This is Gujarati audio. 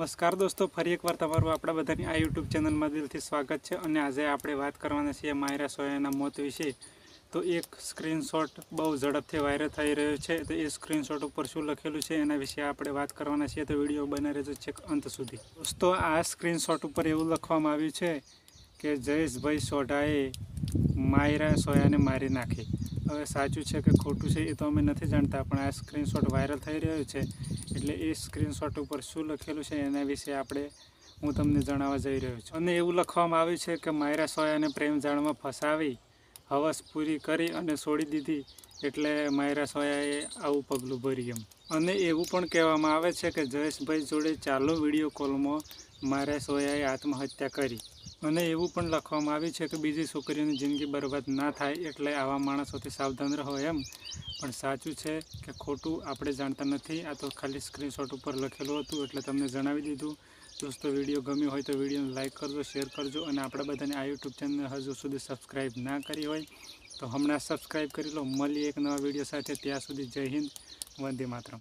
નમસ્કાર દોસ્તો, ફરી એકવાર તમારું આપણા બધાની આ યુટ્યુબ ચેનલમાં દિલથી સ્વાગત છે. અને આજે આપણે વાત કરવાના છીએ માયરા સોયાના મોત વિશે. તો એક સ્ક્રીનશોટ બહુ ઝડપથી વાયરલ થઈ રહ્યો છે. તો એ સ્ક્રીનશોટ ઉપર શું લખેલું છે એના વિશે આપણે વાત કરવાના છીએ. તો વિડીયો બને રહેજો છેક અંત સુધી. દોસ્તો, આ સ્ક્રીનશોટ ઉપર એવું લખવામાં આવ્યું છે કે જયેશભાઈ સોઢાએ માયરા સોયાને મારી નાખી. હવે સાચું છે કે ખોટું છે એ તો અમે નથી જાણતા, પણ આ સ્ક્રીનશોટ વાયરલ થઈ રહ્યો છે એટલે એ સ્ક્રીનશોટ ઉપર શું લખેલું છે એના વિશે હું તમને જણાવવા જઈ રહ્યો છું. અને એવું લખવામાં આવ્યું છે કે માયરા સોયાને પ્રેમ જાળમાં ફસાવી હવસ પૂરી કરી અને છોડી દીધી, એટલે માયરા સોયાએ આવું પગલું ભર્યું. અને એવું પણ કહેવામાં આવે છે કે જયેશભાઈ જોડે ચાલુ વિડીયો કોલમાં માયરા સોયાએ આત્મહત્યા કરી. અને એવું પણ લખવામાં આવ્યું છે કે બીજી છોકરીઓની જિંદગી બરબાદ ના થાય એટલે આવા માણસોથી સાવધાન રહો એમ. પણ સાચું છે કે ખોટું આપણે જાણતા નથી. આ તો ખાલી સ્ક્રીનશોટ ઉપર લખેલું હતું એટલે તમને જણાવી દીધું. દોસ્તો, વિડીયો ગમ્યો હોય તો વિડીયોને લાઇક કરજો, શેર કરજો. અને આપણા બધાને આ યુટ્યુબ ચેનલ હજુ સુધી સબસ્ક્રાઈબ ના કરી હોય તો હમણાં સબસ્ક્રાઈબ કરી લો. મળીએ એક નવા વિડીયો સાથે. ત્યાં સુધી જય હિન્દ, વંદે માતરમ.